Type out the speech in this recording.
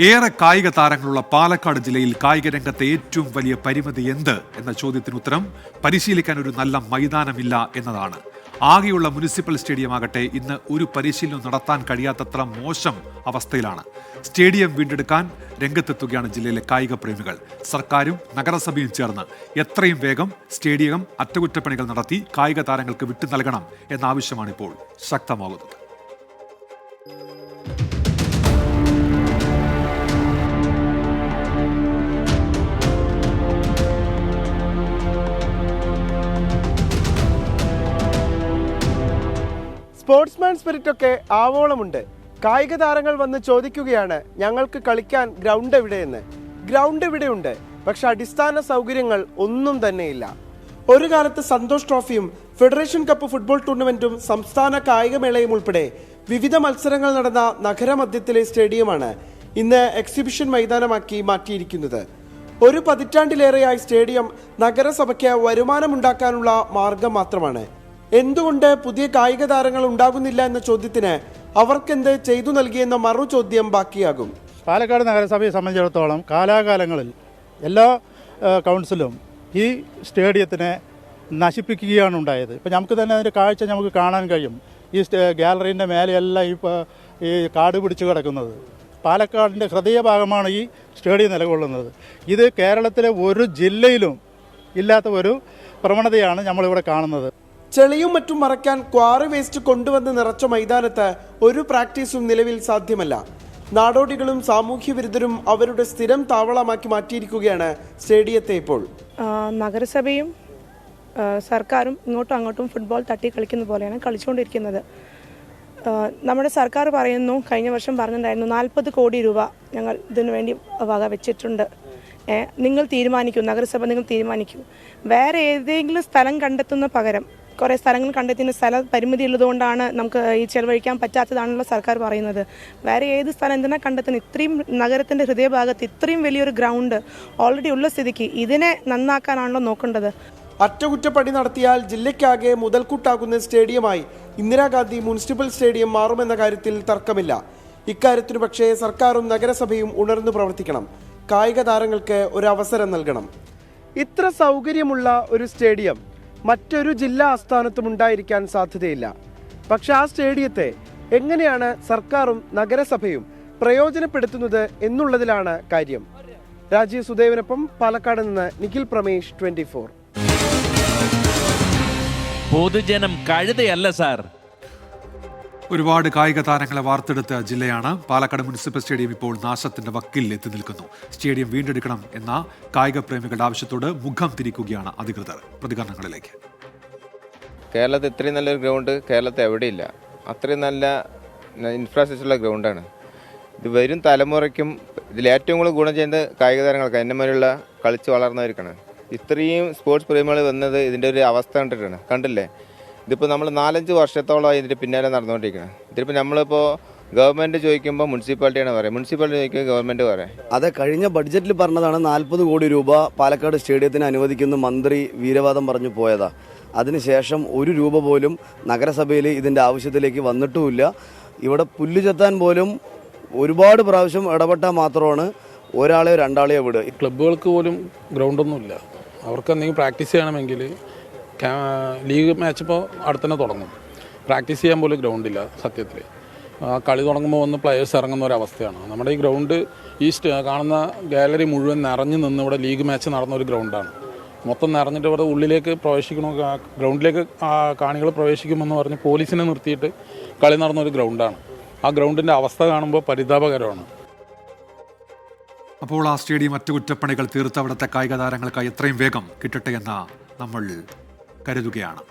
ഏറെ കായിക താരങ്ങളുള്ള പാലക്കാട് ജില്ലയിൽ കായിക രംഗത്തെ ഏറ്റവും വലിയ പരിമിതി എന്ത് എന്ന ചോദ്യത്തിന് ഉത്തരം പരിശീലിക്കാൻ ഒരു നല്ല മൈതാനമില്ല എന്നതാണ്. ആകെയുള്ള മുനിസിപ്പൽ സ്റ്റേഡിയം ആകട്ടെ ഇന്ന് ഒരു പരിശീലനം നടത്താൻ കഴിയാത്തത്ര മോശം അവസ്ഥയിലാണ്. സ്റ്റേഡിയം വീണ്ടെടുക്കാൻ രംഗത്തെത്തുകയാണ് ജില്ലയിലെ കായിക പ്രേമികൾ. സർക്കാരും നഗരസഭയും ചേർന്ന് എത്രയും വേഗം സ്റ്റേഡിയം അറ്റകുറ്റപ്പണികൾ നടത്തി കായിക താരങ്ങൾക്ക് വിട്ടു നൽകണം എന്ന ആവശ്യമാണിപ്പോൾ ശക്തമാകുന്നത്. സ്പോർട്സ്മാൻ സ്പിരിറ്റൊക്കെ ആവോളമുണ്ട്. കായിക താരങ്ങൾ വന്ന് ചോദിക്കുകയാണ്, ഞങ്ങൾക്ക് കളിക്കാൻ ഗ്രൗണ്ട് എവിടെയെന്ന്. ഗ്രൗണ്ട് ഇവിടെയുണ്ട്, പക്ഷെ അടിസ്ഥാന സൗകര്യങ്ങൾ ഒന്നും തന്നെയില്ല. ഒരു കാലത്ത് സന്തോഷ് ട്രോഫിയും ഫെഡറേഷൻ കപ്പ് ഫുട്ബോൾ ടൂർണമെന്റും സംസ്ഥാന കായികമേളയും ഉൾപ്പെടെ വിവിധ മത്സരങ്ങൾ നടന്ന നഗരമധ്യത്തിലെ സ്റ്റേഡിയമാണ് ഇന്ന് എക്സിബിഷൻ മൈതാനമാക്കി മാറ്റിയിരിക്കുന്നത്. ഒരു പതിറ്റാണ്ടിലേറെയായി സ്റ്റേഡിയം നഗരസഭയ്ക്ക് വരുമാനമുണ്ടാക്കാനുള്ള മാർഗം മാത്രമാണ്. എന്തുകൊണ്ട് പുതിയ കായിക താരങ്ങൾ ഉണ്ടാകുന്നില്ല എന്ന ചോദ്യത്തിന് അവർക്കെന്ത് ചെയ്തു നൽകിയെന്ന മറു ചോദ്യം ബാക്കിയാകും. പാലക്കാട് നഗരസഭയെ സംബന്ധിച്ചിടത്തോളം കാലാകാലങ്ങളിൽ എല്ലാ കൗൺസിലും ഈ സ്റ്റേഡിയത്തിനെ നശിപ്പിക്കുകയാണ് ഉണ്ടായത്. ഇപ്പോൾ നമുക്ക് തന്നെ അതിൻ്റെ കാഴ്ച നമുക്ക് കാണാൻ കഴിയും. ഈ ഗാലറീൻ്റെ മേലെയെല്ലാം ഈ കാട് പിടിച്ച് കിടക്കുന്നത്. പാലക്കാടിൻ്റെ ഹൃദയഭാഗമാണ് ഈ സ്റ്റേഡിയം നിലകൊള്ളുന്നത്. ഇത് കേരളത്തിലെ ഒരു ജില്ലയിലും ഇല്ലാത്ത ഒരു പ്രവണതയാണ് നമ്മളിവിടെ കാണുന്നത്. ചെളിയും മറ്റും മറയ്ക്കാൻ ക്വാറി വേസ്റ്റ് കൊണ്ടുവന്ന് നിറച്ച മൈതാനത്ത് ഒരു പ്രാക്ടീസും നിലവിൽ സാധ്യമല്ല. നാടോടികളും സാമൂഹ്യ വിരുദ്ധരും അവരുടെ സ്ഥിരം താവളമാക്കി മാറ്റിയിരിക്കുകയാണ് സ്റ്റേഡിയത്തെ. ഇപ്പോൾ നഗരസഭയും സർക്കാരും ഇങ്ങോട്ടും അങ്ങോട്ടും ഫുട്ബോൾ തട്ടി കളിക്കുന്ന പോലെയാണ് കളിച്ചുകൊണ്ടിരിക്കുന്നത്. നമ്മുടെ സർക്കാർ പറയുന്നു, കഴിഞ്ഞ വർഷം പറഞ്ഞിട്ടുണ്ടായിരുന്നു 40 കോടി രൂപ ഞങ്ങൾ ഇതിനു വേണ്ടി വക വെച്ചിട്ടുണ്ട്. നിങ്ങൾ തീരുമാനിക്കൂ, നഗരസഭ നിങ്ങൾ തീരുമാനിക്കൂ. വേറെ ഏതെങ്കിലും സ്ഥലം കണ്ടെത്തുന്ന പകരം കുറേ സ്ഥലങ്ങൾ കണ്ടെത്തുന്ന സ്ഥല പരിമിതി ഉള്ളതുകൊണ്ടാണ് നമുക്ക് ഈ ചെലവഴിക്കാൻ പറ്റാത്തതാണല്ലോ സർക്കാർ പറയുന്നത്. വേറെ ഏത് സ്ഥലം എന്തിനാ കണ്ടെത്തുന്നത്? ഇത്രയും നഗരത്തിൻ്റെ ഹൃദയഭാഗത്ത് ഇത്രയും വലിയൊരു ഗ്രൗണ്ട് ഓൾറെഡി ഉള്ള സ്ഥിതിക്ക് ഇതിനെ നന്നാക്കാനാണല്ലോ നോക്കേണ്ടത്. അറ്റകുറ്റപ്പണി നടത്തിയാൽ ജില്ലയ്ക്കാകെ മുതൽക്കൂട്ടാകുന്ന സ്റ്റേഡിയമായി ഇന്ദിരാഗാന്ധി മുനിസിപ്പൽ സ്റ്റേഡിയം മാറുമെന്ന കാര്യത്തിൽ തർക്കമില്ല. ഇക്കാര്യത്തിനു പക്ഷേ സർക്കാരും നഗരസഭയും ഉണർന്നു പ്രവർത്തിക്കണം. കായിക താരങ്ങൾക്ക് ഒരു അവസരം നൽകണം. ഇത്ര സൗകര്യമുള്ള ഒരു സ്റ്റേഡിയം മറ്റൊരു ജില്ലാ ആസ്ഥാനത്തും ഉണ്ടായിരിക്കാൻ സാധ്യതയില്ല. പക്ഷെ ആ സ്റ്റേഡിയത്തെ എങ്ങനെയാണ് സർക്കാരും നഗരസഭയും പ്രയോജനപ്പെടുത്തുന്നത് എന്നുള്ളതിലാണ് കാര്യം. രാജീവ് സുദേവനൊപ്പം പാലക്കാട് നിന്ന് നിഖിൽ പ്രമേഷ്, 24. പൊതുജനം കഴുതയല്ല സാർ. ഒരുപാട് കായിക താരങ്ങളെ വാർത്തെടുത്ത ജില്ലയാണ് പാലക്കാട്. മുനിസിപ്പൽ സ്റ്റേഡിയം ഇപ്പോൾ നാശത്തിന്റെ വക്കിൽ എത്തി നിൽക്കുന്നു. സ്റ്റേഡിയം വീണ്ടെടുക്കണം എന്ന കായിക പ്രേമികളുടെ ആവശ്യത്തോട് മുഖം തിരിക്കുകയാണ് അധികൃതർ. പ്രതികരണങ്ങളിലേക്ക്. കേരളത്തിൽ ഇത്രയും നല്ലൊരു ഗ്രൗണ്ട് കേരളത്തിൽ എവിടെയില്ല. അത്രയും നല്ല ഇൻഫ്രാസ്ട്രക്ചറുള്ള ഗ്രൗണ്ടാണ്. ഇത് വരും തലമുറയ്ക്കും ഇതിൽ ഏറ്റവും കൂടുതൽ ഗുണം ചെയ്യുന്നത് കായിക താരങ്ങൾക്ക്, എന്നെ പോലുള്ള കളിച്ച് വളർന്നവർക്കാണ്. ഇത്രയും സ്പോർട്സ് പ്രേമികൾ വന്നത് ഇതിൻ്റെ ഒരു അവസ്ഥ കണ്ടില്ലേ. ഇതിപ്പോൾ നമ്മൾ 4-5 വർഷത്തോളം ഇതിൻ്റെ പിന്നാലെ നടന്നുകൊണ്ടിരിക്കുന്നത്. ഇതിപ്പോൾ നമ്മളിപ്പോൾ ഗവൺമെൻറ് ചോദിക്കുമ്പോൾ മുനിസിപ്പാലിറ്റിയാണ് പറയുക, മുനിസിപ്പാലിറ്റി ചോദിക്കുമ്പോൾ ഗവൺമെൻറ് പറയാം. അത് കഴിഞ്ഞ ബഡ്ജറ്റിൽ പറഞ്ഞതാണ് 40 കോടി രൂപ പാലക്കാട് സ്റ്റേഡിയത്തിന് അനുവദിക്കുന്ന മന്ത്രി വീരവാദം പറഞ്ഞു പോയതാ. അതിനുശേഷം 1 രൂപ പോലും നഗരസഭയിൽ ഇതിൻ്റെ ആവശ്യത്തിലേക്ക് വന്നിട്ടുമില്ല. ഇവിടെ പുല്ല് ചെത്താൻ പോലും ഒരുപാട് പ്രാവശ്യം ഇടപെട്ടാൽ മാത്രമാണ് ഒരാളെയോ രണ്ടാളെയോ വിടുക. ക്ലബ്ബുകൾക്ക് പോലും ഗ്രൗണ്ടൊന്നുമില്ല. അവർക്ക് എന്തെങ്കിലും പ്രാക്ടീസ് ചെയ്യണമെങ്കിൽ ലീഗ് മാച്ച് ഇപ്പോൾ അടുത്തന്നെ തുടങ്ങും. പ്രാക്ടീസ് ചെയ്യാൻ പോലും ഗ്രൗണ്ടില്ല സത്യത്തിൽ. കളി തുടങ്ങുമ്പോൾ വന്ന് പ്ലെയേഴ്സ് ഇറങ്ങുന്ന ഒരവസ്ഥയാണ്. നമ്മുടെ ഈ ഗ്രൗണ്ട് ഈ കാണുന്ന ഗാലറി മുഴുവൻ നിറഞ്ഞു നിന്ന് ഇവിടെ ലീഗ് മാച്ച് നടന്ന ഒരു ഗ്രൗണ്ടാണ്. മൊത്തം നിറഞ്ഞിട്ട് ഇവിടെ ഉള്ളിലേക്ക് പ്രവേശിക്കണോ, ഗ്രൗണ്ടിലേക്ക് കാണികൾ പ്രവേശിക്കുമെന്ന് പറഞ്ഞ് പോലീസിനെ നിർത്തിയിട്ട് കളി നടന്നൊരു ഗ്രൗണ്ടാണ്. ആ ഗ്രൗണ്ടിൻ്റെ അവസ്ഥ കാണുമ്പോൾ പരിതാപകരമാണ്. അപ്പോൾ ആ സ്റ്റേഡിയം അറ്റകുറ്റപ്പണികൾ തീർത്ത് അവിടുത്തെ കായിക താരങ്ങൾക്കായി എത്രയും വേഗം കിട്ടട്ടെ എന്ന് നമ്മൾ കരുതുകയാണ്.